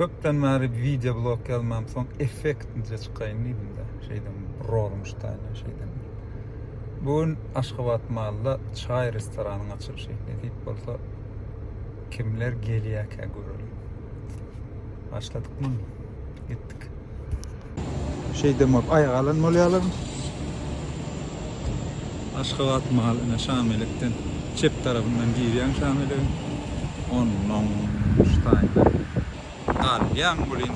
köpden meri video blog gelmem son effektince çıkayın dedim de şeyden rolmuştayna şeyden. Bugün Aşgabat Mal'da çay restoranın açılışı deyip bolsa kimler geliyaka görelim. Başladık mı? Gittik. Şeyden bak ayak alın mı alalım? Aşgabat Mal'ına Şamilik'ten çep tarafından giriyen Şamilik'in onun stayna. Yan bulin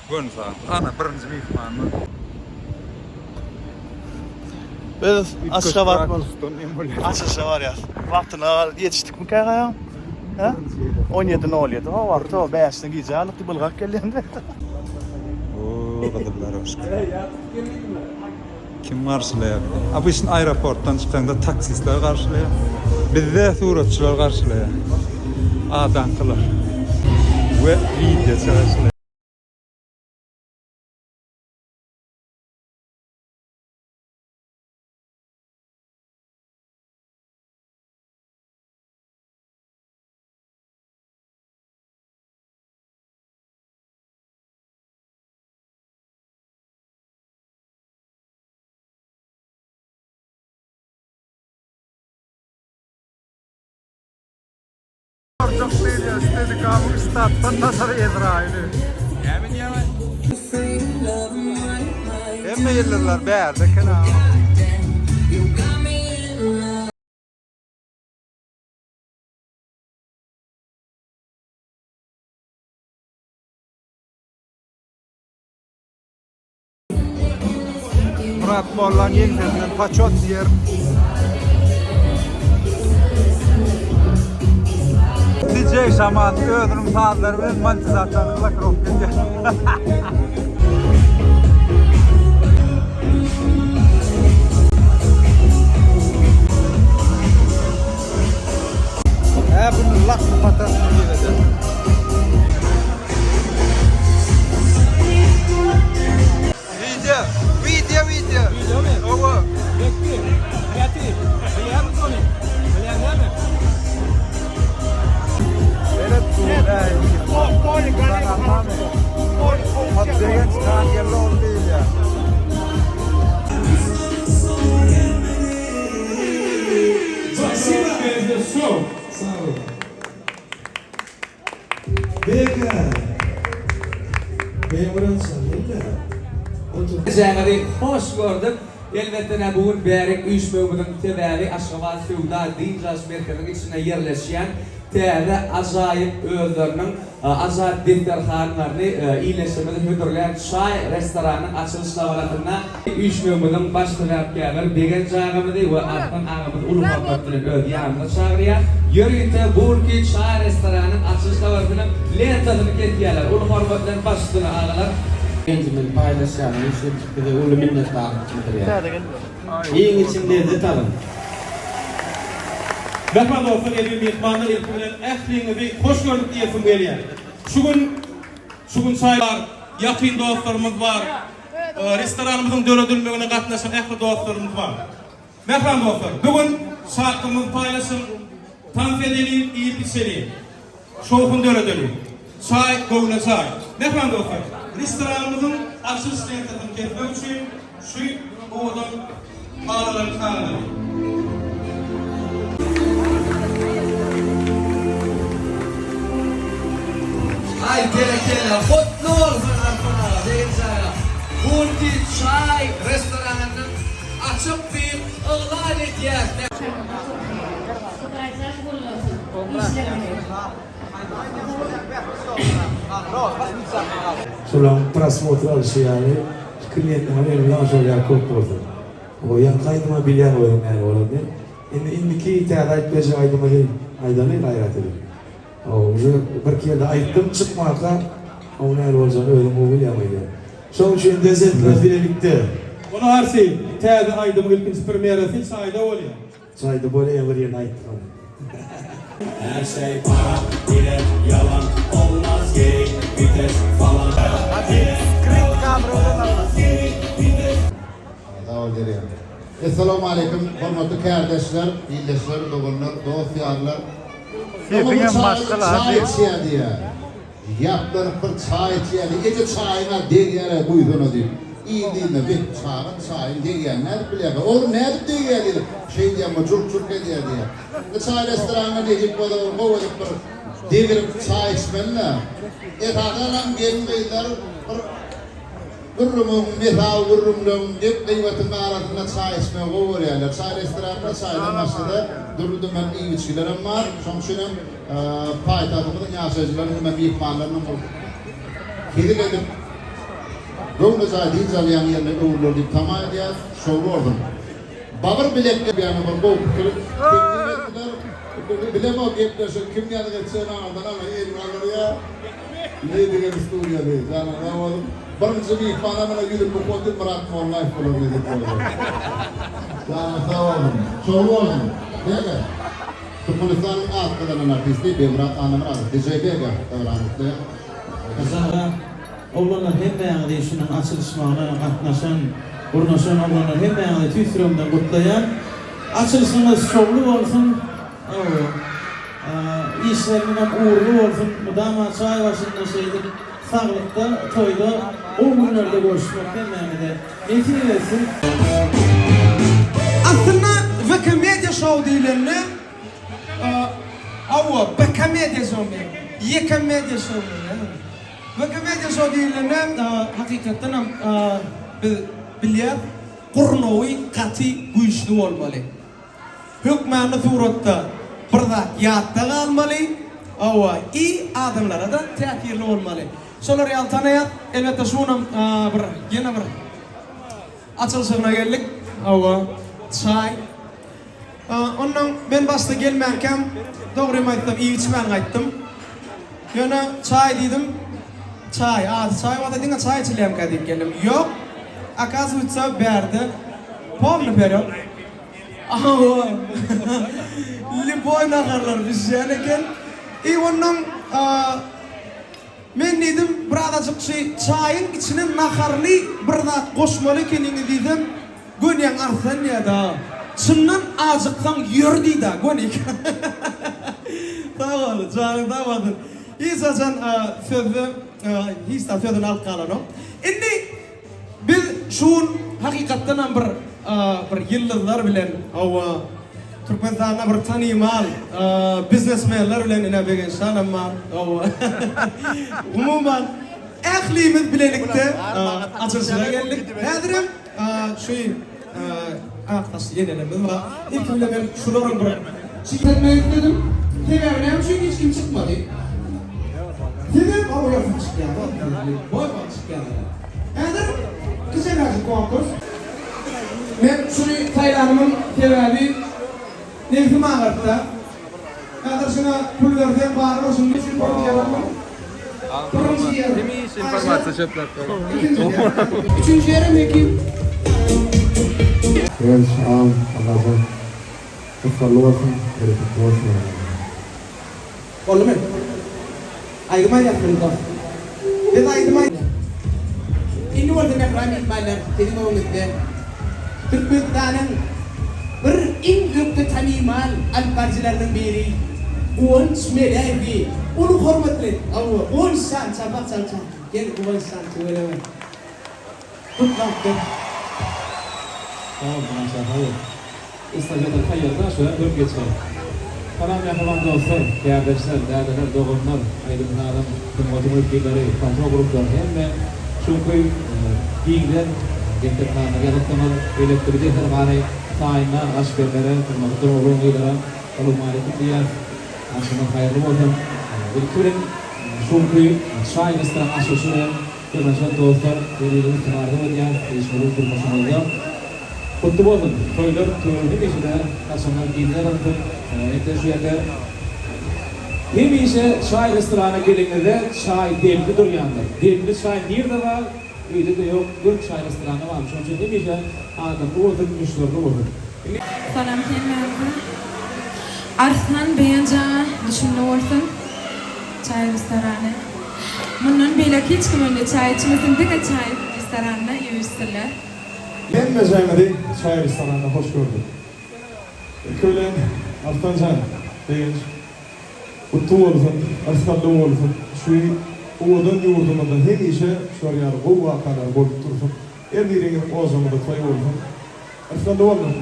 Gonzalo. Ana birinci mehmanı. Biz Aşgabat Mal. Açılışı var ya. Vaktına yetiştik mi kayga ya? Ha? 17.07. O vakti o 5'ine giyeceği alıp bulgak geldi. Ooo kadınlar hoş geldin. Kim karşılıyor? Abi için aeroporttan çıktığında taksistler karşılıyor. Bizde suratçılar karşılıyor. Adankılar. Ve video çalışıyor. Çok değil istedik abi stat'tan nasıl İsrail'i. Yemin. Hem yerlerler beğerdi kena. Murat Bollan yeniden paçot yer. DJ Şaman ödürüm saatler bilen monetizatlarla krop geldi. Bunu lak patasını giyeceğim. Video. Video mi? Oğlum. Bekle. Kreatif. Biliyor musun? Biliyor musun? Evet. Patlayan çıkan yerli oldu değil ya. Zähmeri hoş gördük. Elbette bugün bärek üýsmegimiň tebäri Aşgabat Feodal Dinjas merkeziniň içine yerleşýän täze ajaýyp özleriniň ajaýyp defterhanlaryny iýleşdirmede hödürlän çay restoranynyň açylış dawratyna üýsmegimiň baş tarapkary Begen jagymyzy we Arkan agamy ulugmak bilen öz ýanynda çagyrýar. Ýörüňte bugünkü çay restoranynyň açylış dawratyny lentasyny ketýärler. Ulu hormat bilen başlygyny agalar. Benjamin paylaşan bir de ulu minnettarlyk material. Iň içinde detalym. Mehman olsun edil mehmanlar ilkinden ehliňizi hoş gördük diýesim gelýär. Şugun çaylar, ýakyn dostlarymyz var. Restoranymyzyň döredilmegine gatnaşan ehli dostlarymyz var. Mehman dostlar, bugün şartymyz paylaşym tanfedeli iýip içeli. Şowkun döredili. Çay, gowna çay. Mehman dostlar, restoranymyzyň açylış lentasyny kesmek üçin şu owadan bağlary çağırdy. Ay kele mutlu olsunlar bana deyince bugünkü çay restoranının açıp bir ilan edýär. Şolan prasmotr alışýany klientler bilen şolýar köp boldy. O ýan gaýdyma bilýän oýan bolady. Indiki täze beje gaýdyma aýdany gaýrat edip. O bir kere aýtdym çykmaka ona el boljan ölüm o bilýärmi. Şoň üçin dezetler birlikde. Onu harsi täze aýdym ilkinji premierasy çayda bolýar. Çayda bolýan bir ýerde aýtdym. Her şey para, bilet, yalan, olmaz geri, vites falan. Esselamu aleyküm, hormatly kardeşler, iyleşler, dogunlar, dostlarlar. Hepiniz başkalar. Çay içýär diýär. yaplanıp bir çay içelim. Gece çayına degiyere buydunu deyip. İyiliğine bir çayın degiyenler bilir. Oğlum ne edip degiyenler? Şey diyeyim mi? Çurk ediyor diye. Çay restoranına deyip kovalıp bir degirip çay içmeliler. Etadan gelmeyler. Vurrumun, methal vurrumdum deyip kıyvatın arasında çay içmeye kovuyorlar. Çay restoranına çaydan başladı. Durdum ben iyi içkilerim var. Sonuçta payitahtımızın yaşayıcıların hemen mihmanlarının buldum. Kediledim. Rumluca deyince bir yerine uğurlar deyip tamam diye soğurdum. Babır bilekle bir yanı var. Bu kırık. Bileme o gepleşir. Kim yanı geçeceğini anladan ama elim alır ya. Ne diye istoria değil. Yani ne oğlum. Barınca bir ihbarlamına gidip bu kodu bırakma online falan dedik orada. Sağ olun. Soğurdum. Değil mi? Tukulistan arkadan artisti Bemrat Anamır adı. DJB'ga öğrenlikte. Kazanlar, oğlanlar hep ayağında şunun açılışmağına katnaşan, burnaşan oğlanlar hep ayağında tüytürümden kutlayan, açılışınız şovlu olsun, işlerinin uğurlu olsun, mudama çay başında şeydir, sağlıkta, toyda, o günlerde görüşmek demeyemede yetin versin. Aslında Wikimedia Show değillerini Wikimedia Show Wikimedia Show Wikimedia Show değillerini hakikaten bilyar Kurnovi kati güçlü olmalı. Hükmanı suratda burada yatta kalmalı. İyi adamlara da teatirli olmalı. Sonra real tanıyat elbette şunun yine bir açılışına geldik. Çay. Ondan ben başta gelmerken doğru mu ayttım, iyi içmen ayttım. Yani çay dedim. Çay var dediğinde çay içileyim deyip geldim. Yok. Akazıvıtsa berdi. Pomlu periyot. Lipoy nakarlar biz yanıken. Ondan men dedim birazcık şey çayın içine nakarlı biraz koşmalı kendini dedim. Gönyen arsan ya da çından azıktan yürüdü da gönik. Tamam canım tamam. Hiç açan sözü hiç de sözün alt kalanı. Şimdi biz şun hakikaten bir yıllar bilen Türkmenistan'da bir tanımal biznesmenler bilen ina bir insanım var. Umuman ehlimiz bilelikte açılışına geldik. Hadirim Aktas yenelim var. İlk önce ben şuların bırak. Çıkartmayı dedim. Tevernem çünkü hiç kim çıkmadı. Dedim ama yapın çıkıyor. Boy bak çıkıyor. Hadirim kısa birazcık konkurs. Ben şunu Taylan'ımın teverli Nefim ağırtta. Hadirim şuna pul verden bağırır olsun. Nefim bağırır yalanım. Turuncu yer. Üçüncü yerim hekim. Evet, Allah'ım. Kutsallı olsun, bereketli olsun. Oldu mu? Aygımay yapmayın da. Ben aygımay. İndi oldu mekrami itmaylar. Dedim o müdde. Türkmenistan'ın bir en büyük tanımal alparcılarının biri. Uğun Smelevi. Onu hürmetli. Uğun san, çabak salça. Gel uğun san, söyleme. Tutlaktır. Tamam, hayır. İstacada kayyarda şöyle dört geçer. Kalam yapılan dostlar, kardeşler, değerliler, doğumlar, aydınlar adam, tümmatım ülkeleri, kontrol gruplar, hem de çünkü bilgiler, gençlerine yanıtlamalı, elektriği hermane, tayinler, aşkerlere, tümmatım oğlunlara, olumaletik diğer, aslında hayırlı olsun. Ülkenin çünkü şahinistan aşısını, yanaşan dostlar, belirli tümarda ve diğer işleri kurmasında Kutlu olun. Toylar turunu geçide kasımlar giydiler artık. Ete şu yerde hem ise çay restorana gelinirde çay demli duruyanlar. Demli çay nerede var? Öyle de yok. Bir çay restoranı varmış. Onun için hem ise adam oldu, müşterili oldu. Salam kendilerine. Arslan beğence düşünme olsun. Çay restoranı. Bunun böyle hiç kiminde çay içmesin de çay restoranına yürüsünler. Ben mezemedi çay restoranına hoş gördüm. Köylen Artancan deyiz. Kutlu olsun, arslanlı olsun. Şu Oğudun yurdumuzun her işe şoriyar gowa kadar bolup dursun. Er birinin ozamında toy olsun. Aslında olmasın.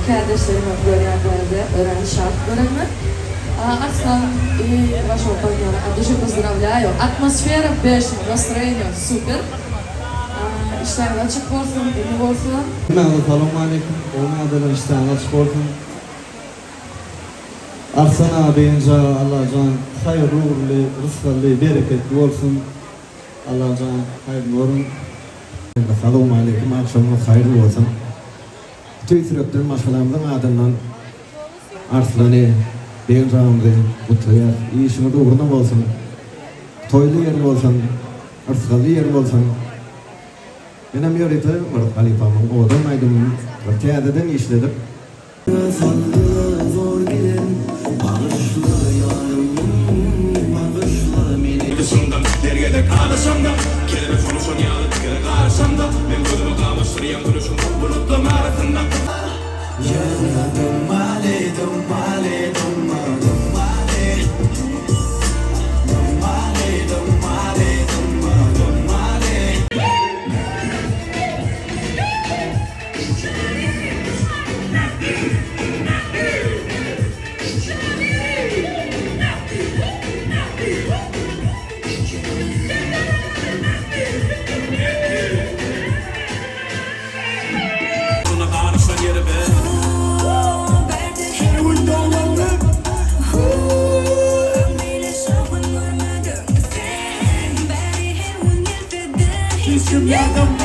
Kardeşlerim öğrenmelerde öğrenci şart bölümü. Arslan ваш партнер, от души поздравляю. Атмосфера бешеная, настроение супер. İşler açık olsun, ünlü olsun. Selamun aleyküm. Olmayan işten açık olsun. Arslan abince Allah'can hayırlı uğurlu, rızklı, bereketli olsun. Allah'can hayırlı olsun. Selamun aleyküm. Akşamınız hayırlı olsun. Tüy sürekli maşalarımızın adından Arslan'ı, Beyazağımızı mutlu yer. İyi işiniz uğruna olsun. Toylu yer olsun. Rızklı yer olsun. Benim yöreti Murat Halifam'ın oğlan aydımın tiyadeden işledim. Yadım